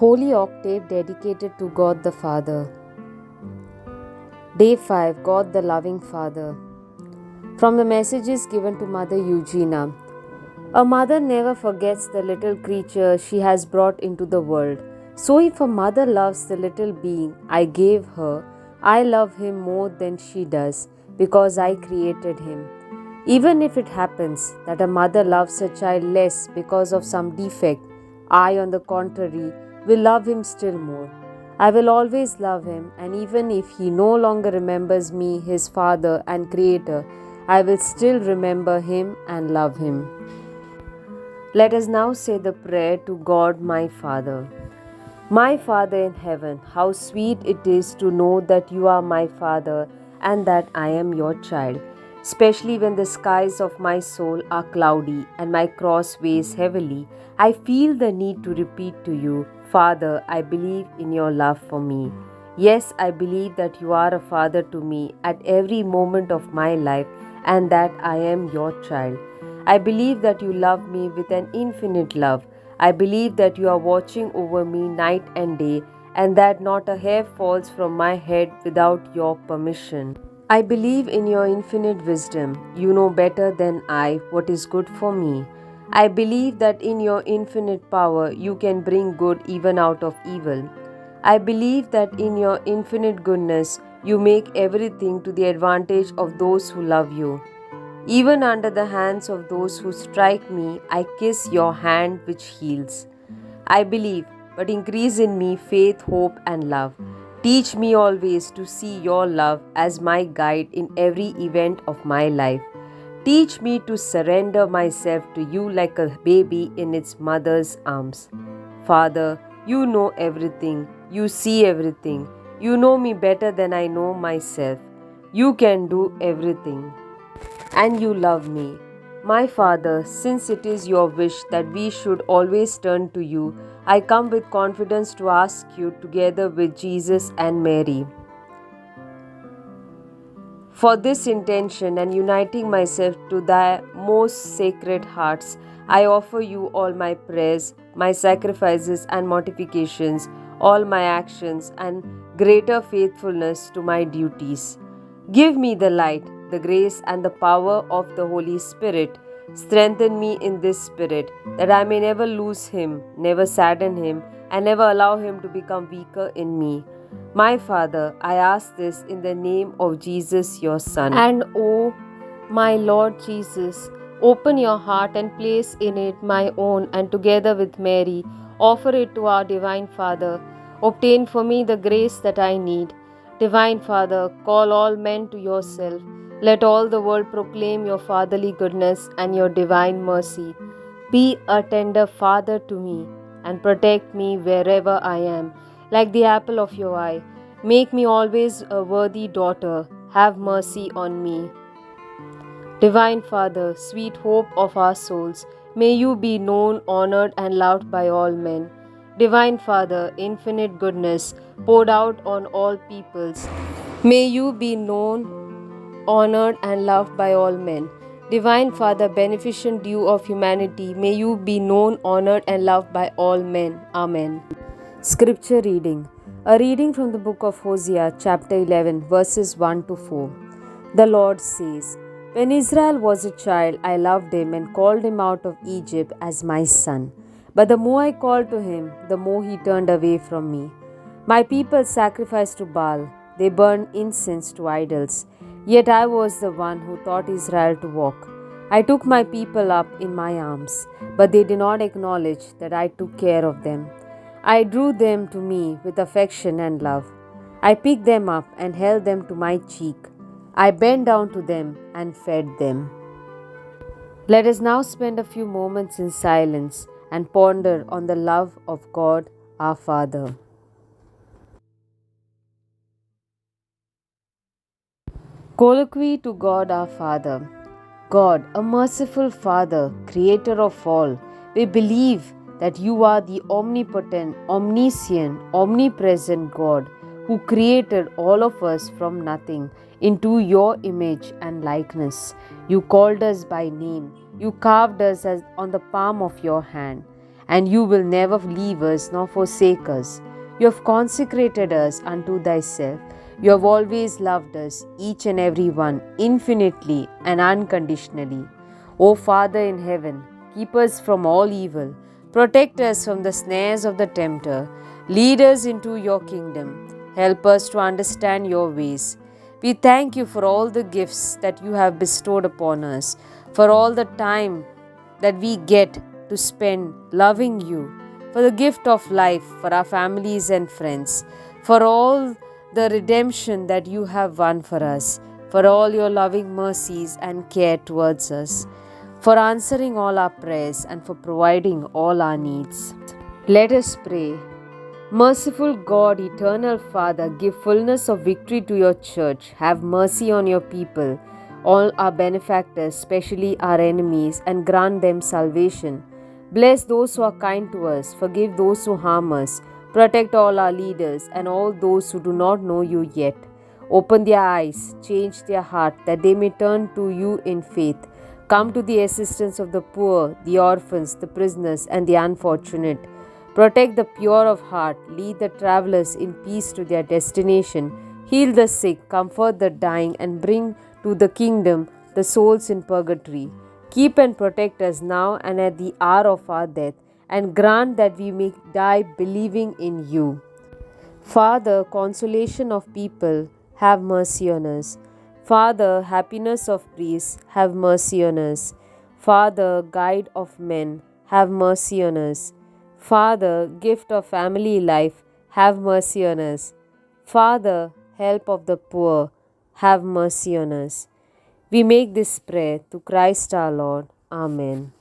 Holy Octave dedicated to God the Father. Day 5, God the Loving Father. From the messages given to Mother Eugenia. A mother never forgets the little creature she has brought into the world. So if a mother loves the little being I gave her, I love him more than she does, because I created him. Even if it happens that a mother loves her child less because of some defect, I, on the contrary, will love him still more. I will always love him, and even if he no longer remembers me, his father and creator, I will still remember him and love him. Let us now say the prayer to God my Father. My Father in heaven, how sweet it is to know that you are my Father and that I am your child, especially when the skies of my soul are cloudy and my cross weighs heavily. I feel the need to repeat to you, Father, I believe in your love for me. Yes, I believe that you are a father to me at every moment of my life and that I am your child. I believe that you love me with an infinite love. I believe that you are watching over me night and day and that not a hair falls from my head without your permission. I believe in your infinite wisdom. You know better than I what is good for me. I believe that in your infinite power you can bring good even out of evil. I believe that in your infinite goodness you make everything to the advantage of those who love you. Even under the hands of those who strike me, I kiss your hand which heals. I believe, but increase in me faith, hope, and love. Teach me always to see your love as my guide in every event of my life. Teach me to surrender myself to you like a baby in its mother's arms. Father, you know everything. You see everything. You know me better than I know myself. You can do everything and you love me. My Father, since it is your wish that we should always turn to you, I come with confidence to ask you, together with Jesus and Mary. For this intention and uniting myself to thy most sacred hearts, I offer you all my prayers, my sacrifices and mortifications, all my actions and greater faithfulness to my duties. Give me the light, the grace and the power of the Holy Spirit. Strengthen me in this spirit, that I may never lose him, never sadden him, and never allow him to become weaker in me. My Father, I ask this in the name of Jesus, your Son. And O my Lord Jesus, open your heart and place in it my own, and together with Mary, offer it to our Divine Father. Obtain for me the grace that I need. Divine Father, call all men to yourself. Let all the world proclaim your fatherly goodness and your divine mercy. Be a tender Father to me and protect me wherever I am, like the apple of your eye. Make me always a worthy daughter. Have mercy on me. Divine Father, sweet hope of our souls, may you be known, honored, and loved by all men. Divine Father, infinite goodness, poured out on all peoples, may you be known, honored, and loved by all men. Divine Father, beneficent dew of humanity, may you be known, honored, and loved by all men. Amen. Scripture reading. A reading from the book of Hosea, chapter 11, verses 1 to 4. The Lord says, When Israel was a child, I loved him and called him out of Egypt as my son. But the more I called to him, the more he turned away from me. My people sacrificed to Baal, they burned incense to idols. Yet I was the one who taught Israel to walk. I took my people up in my arms, but they did not acknowledge that I took care of them. I drew them to me with affection and love. I picked them up and held them to my cheek. I bent down to them and fed them. Let us now spend a few moments in silence and ponder on the love of God our Father. Colloquy to God our Father. God, a merciful Father, Creator of all, we believe that you are the omnipotent, omniscient, omnipresent God who created all of us from nothing into your image and likeness. You called us by name. You carved us as on the palm of your hand. and you will never leave us nor forsake us. You have consecrated us unto thyself. You have always loved us, each and every one, infinitely and unconditionally. O Father in heaven, keep us from all evil. Protect us from the snares of the tempter. Lead us into your kingdom. Help us to understand your ways. We thank you for all the gifts that you have bestowed upon us, for all the time that we get to spend loving you, for the gift of life for our families and friends, for all the redemption that you have won for us, for all your loving mercies and care towards us, for answering all our prayers and for providing all our needs. Let us pray. Merciful God, eternal Father, give fullness of victory to your church. Have mercy on your people, all our benefactors, especially our enemies, and grant them salvation. Bless those who are kind to us, forgive those who harm us, protect all our leaders and all those who do not know you yet. Open their eyes, change their heart, that they may turn to you in faith. Come to the assistance of the poor, the orphans, the prisoners, and the unfortunate. Protect the pure of heart, lead the travelers in peace to their destination, heal the sick, comfort the dying, and bring to the kingdom the souls in purgatory. Keep and protect us now and at the hour of our death, and grant that we may die believing in you. Father, consolation of people, have mercy on us. Father, happiness of priests, have mercy on us. Father, guide of men, have mercy on us. Father, gift of family life, have mercy on us. Father, help of the poor, have mercy on us. We make this prayer to Christ our Lord. Amen.